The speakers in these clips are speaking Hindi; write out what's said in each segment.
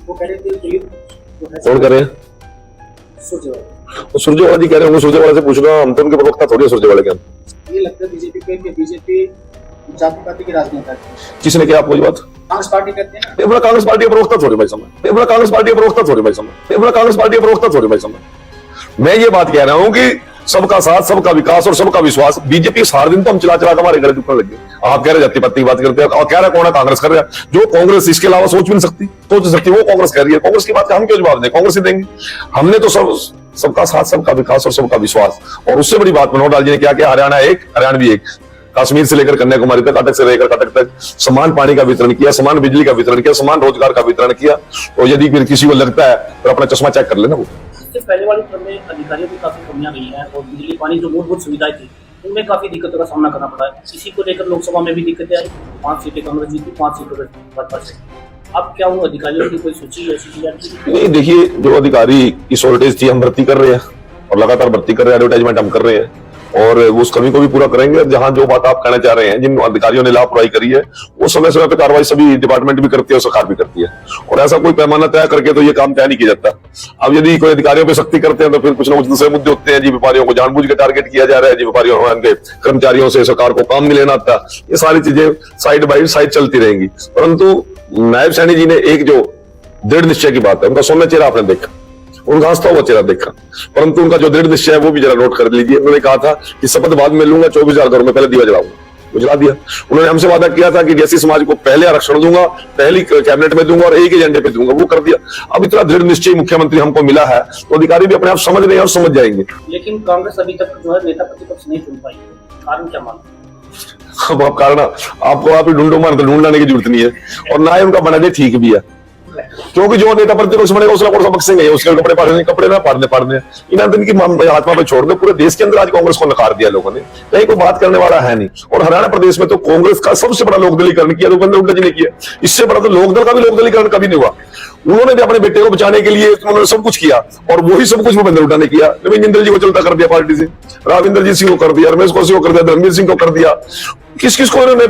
वो कह रहे थे कौन कर रहे हैं? सुरजेवाला जी कह रहे हैं, सुरजेवाला से पूछ रहा हूँ, हम तो उनके प्रवक्ता थोड़ी है सुरजेवाला के। हम ये लगता है बीजेपी पे कि बीजेपी जाति पाति की राजनीति किसने किया आपको ये बात? कांग्रेस पार्टी कहते हैं ये बड़ा कांग्रेस पार्टी का प्रवक्ता थोड़ी भाई समय, ये बड़ा कांग्रेस पार्टी का प्रवक्ता थोड़ी भाई समय, ये बड़ा कांग्रेस पार्टी का प्रवक्ता थोड़ी भाई समय। मैं ये बात कह रहा हूँ कि सबका साथ, सबका विकास और सबका विश्वास। बीजेपी सारे दिन तो हम चला चला हमारे गले दुखने लगे। आप कह रहे जाति पाति की बात करते हैं और कह रहे कौन है? कांग्रेस कर रहा है। जो कांग्रेस इसके अलावा सोच भी नहीं सकती, सोच सकती वो कांग्रेस कह रही है। कांग्रेस की बात का हम क्यों जवाब दें? कांग्रेस ही देंगे। हमने तो सबका साथ, सबका विकास और सबका विश्वास। और उससे बड़ी बात मनोहर लाल जी ने क्या किया? हरियाणा एक, हरियाणवी एक, कश्मीर से लेकर कन्याकुमारी तक, अटक से लेकर कटक तक समान पानी का वितरण किया, समान बिजली का वितरण किया, समान रोजगार का वितरण किया। और यदि फिर किसी को लगता है तो अपना चश्मा चेक कर लेना। वो इससे पहले वाली क्रम में अधिकारियों की काफी कमियां गई हैं और बिजली पानी जो मूलभूत सुविधाएं थी उनमें काफी दिक्कतों का सामना करना पड़ा है। इसी को लेकर लोकसभा में भी दिक्कतें आई। 5 सीटें कांग्रेस जीती, 5 सीटों भाजपा से। अब क्या उन अधिकारियों की कोई सूची ऐसी? नहीं, देखिए, जो अधिकारी की शॉर्टेज थी हम भर्ती कर रहे हैं और लगातार भर्ती कर रहे हैं, एडवर्टाइजमेंट हम कर रहे हैं और उस कमी को भी पूरा करेंगे। जहां जो बात आप कहना चाह रहे हैं, जिन अधिकारियों ने लापरवाही करी है, वो समय समय पे कार्रवाई सभी डिपार्टमेंट भी करती है और सरकार भी करती है। और ऐसा कोई पैमाना तय करके तो ये काम तय नहीं किया जाता। अब यदि कोई अधिकारियों पे सख्ती करते हैं तो फिर कुछ ना कुछ दूसरे मुद्दे होते हैं। जी व्यापारियों को जानबूझ के टारगेट किया जा रहा है, जी व्यापारियों के कर्मचारियों से सरकार को काम नहीं लेना आता। ये सारी चीजें साइड बाई साइड चलती रहेंगी। परंतु नायब सैनी जी ने एक जो दृढ़ निश्चय की बात है, उनका सौम्य चेहरा आपने देखा, उनका हंसता हुआ चेहरा देखा, परंतु उनका जो दृढ़ निश्चय है वो भी जरा नोट कर लीजिए। उन्होंने कहा था कि शपथ बाद में लूंगा, 24,000 घरों में पहले दिया जलाऊंगा, वो जला दिया। उन्होंने हमसे वादा किया था कि जैसी समाज को पहले आरक्षण दूंगा, पहली कैबिनेट में दूंगा और एक एजेंडे पे दूंगा, वो कर दिया। अब इतना दृढ़ निश्चय मुख्यमंत्री हमको मिला है तो अधिकारी भी अपने आप समझ रहे हैं और समझ जाएंगे। लेकिन कांग्रेस अभी तक जो है नेता प्रतिपक्ष नहीं चुन पाई, कारण क्या मानते? अब आप कारण आपको आप ही ढूंढो, मान तो ढूंढ लाने की जरूरत नहीं है और ना ही उनका बनाने ठीक भी है, क्योंकि जो नेता प्रतिपक्ष बनेगा उसका कौन सा बक्सेंगे, उसके कपड़े फाड़ने, कपड़े ना फाड़ने इन दिन की हाथमा पे छोड़ दे। पूरे देश के अंदर आज कांग्रेस को नकार दिया लोगों ने, कहीं कोई बात करने वाला है नहीं। और हरियाणा प्रदेश में तो कांग्रेस का सबसे बड़ा लोकदलीकरण किया भूपेंद्र हुड्डा जी ने किया। इससे बड़ा तो लोकदल का भी लोकदलीकरण कभी नहीं हुआ। उन्होंने भी अपने बेटे को बचाने के लिए उन्होंने सब कुछ किया और वही सब कुछ भूपेंद्र हुड्डा ने किया। नवीन जिंदल जी को चलता कर दिया पार्टी से, राविंदर सिंह को कर दिया, रमेश कौशिक को कर दिया, धर्मवीर सिंह को कर दिया। किस किस को इन्होंने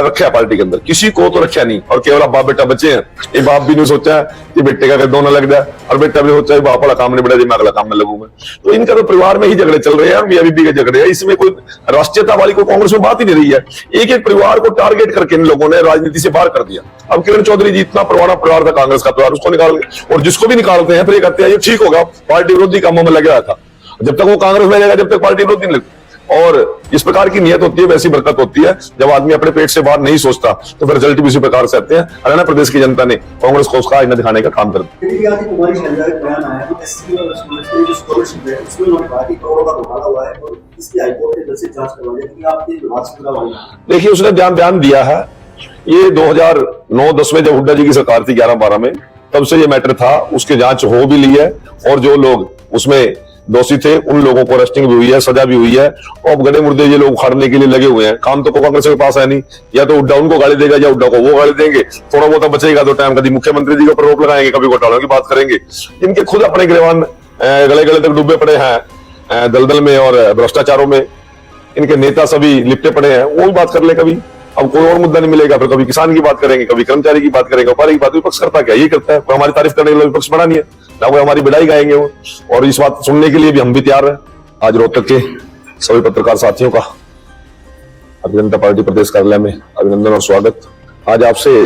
रखा पार्टी के अंदर? किसी को तो रखा नहीं। और केवल बाप बेटा बचे हैं। ये बाप भी नहीं सोचा कि बेटे का दोनों लग जाए और बेटा भी सोचा बाप वाला काम नहीं बढ़ा, मैं अगला काम में लगूंगा। तो इनका तो परिवार में ही झगड़े चल रहे हैं, मियां बीबी के झगड़े हैं। इसमें कोई राष्ट्रीयता वाली कोई कांग्रेस में बात ही नहीं रही है। एक एक परिवार को टारगेट करके इन लोगों ने राजनीति से बाहर कर दिया। अब किरण चौधरी जी इतना पुराना परिवार था कांग्रेस का परिवार, उसको निकाल और जिसको भी निकालते हैं फिर ये कहते हैं ये ठीक होगा, पार्टी विरोधी कामों में लगा था। जब तक वो कांग्रेस में रहेगा जब तक पार्टी विरोधी नहीं लगती। और इस प्रकार की नियत होती है, वैसी बरकत होती है। जब आदमी अपने पेट से बाहर नहीं सोचता तो फिर रिजल्ट भी इसी प्रकार से आते हैं। हरियाणा प्रदेश की जनता ने कांग्रेस को उसका आईना दिखाने का काम कर दिया। देखिए, उसने बयान दिया है। ये 2009-10 में जब हुड्डा जी की सरकार थी 11-12 में, तब से ये मैटर था। उसकी जांच हो भी ली है और जो लोग उसमें दोषी थे उन लोगों को अरेस्टिंग भी हुई है, सजा भी हुई है। और अब गड़े मुर्दे ये लोग उखाड़ने के लिए लगे हुए हैं। काम तो कांग्रेस के पास है नहीं, या तो हुड्डा उनको गाली देगा या हुड्डा को वो गाली देंगे। थोड़ा बहुत बचेगा तो टाइम कभी मुख्यमंत्री जी के ऊपर रोक लगाएंगे, कभी घोटालों की बात करेंगे। इनके खुद अपने गिरवान गले गले तक डूबे पड़े हैं दलदल में और भ्रष्टाचारों में। इनके नेता सभी लिपटे पड़े हैं, वो भी बात कर ले कभी। अब कोई और मुद्दा नहीं मिलेगा, फिर कभी किसान की बात करेंगे, कभी कर्मचारी की बात करेंगे, व्यापारी की बात। विपक्ष करता क्या? ये करता है। कोई हमारी तारीफ करने के लिए विपक्ष बना नहीं है, ना कोई हमारी बिड़ाई गाएंगे वो। और इस बात सुनने के लिए भी हम भी तैयार हैं। आज रोहतक के सभी पत्रकार साथियों का भारतीय जनता पार्टी प्रदेश कार्यालय में अभिनंदन और स्वागत। आज आपसे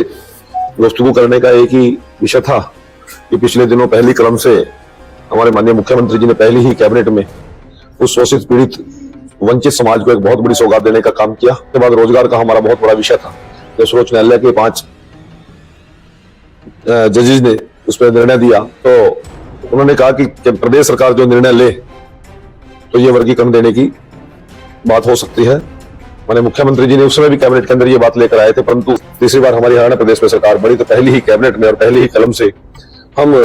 गुफ्तगू करने का एक ही विषय था कि पिछले दिनों पहली कलम से हमारे माननीय मुख्यमंत्री जी ने पहली ही कैबिनेट में उस शोषित पीड़ित वंचित समाज को एक बहुत बड़ी सौगात देने का काम किया। उसके बाद रोजगार का हमारा बहुत बड़ा विषय था। जब सर्वोच्च न्यायालय के 5 जजेस ने उस पर निर्णय दिया तो उन्होंने कहा कि प्रदेश सरकार जो निर्णय ले तो ये वर्गीकरण देने की बात हो सकती है। माने मुख्यमंत्री जी ने उस समय भी कैबिनेट के अंदर ये बात लेकर आए थे, परंतु तीसरी बार हमारी हरियाणा प्रदेश में सरकार बनी तो पहली ही कैबिनेट में और पहली ही कलम से हम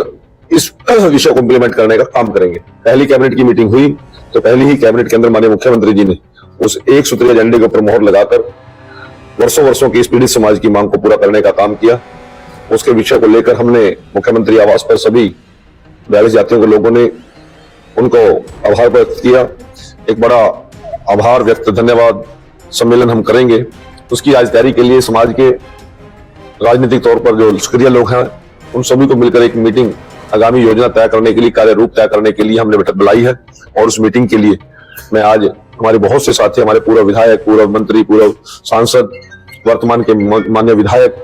इस विषय को इंप्लीमेंट करने का काम करेंगे। पहली कैबिनेट की मीटिंग हुई तो पहली ही कैबिनेट के अंदर माननीय मुख्यमंत्री जी ने उस एक सूत्रीय एजेंडे के ऊपर मोहर लगाकर वर्षों की इस पीड़ित समाज की मांग को पूरा करने का काम किया। उसके विषय को लेकर हमने मुख्यमंत्री आवास पर सभी 42 जातियों के लोगों ने उनको आभार व्यक्त किया। एक बड़ा आभार व्यक्त धन्यवाद सम्मेलन हम करेंगे। उसकी आज तैयारी के लिए समाज के राजनीतिक तौर पर जो सक्रिय लोग हैं उन सभी को मिलकर एक मीटिंग आगामी योजना तय करने के लिए, कार्य रूप तय करने के लिए हमने बैठक बुलाई है। और उस मीटिंग के लिए मैं आज हमारे बहुत से साथी, हमारे पूर्व विधायक, पूर्व मंत्री, पूर्व सांसद, वर्तमान के माननीय विधायक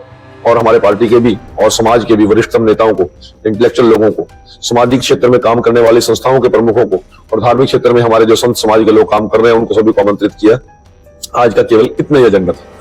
और हमारे पार्टी के भी और समाज के भी वरिष्ठतम नेताओं को, इंटेलेक्चुअल लोगों को, सामाजिक क्षेत्र में काम करने वाली संस्थाओं के प्रमुखों को और धार्मिक क्षेत्र में हमारे जो संत समाज के लोग काम कर रहे हैं उनको सभी को आमंत्रित किया। आज का केवल इतना ही एजेंडा था।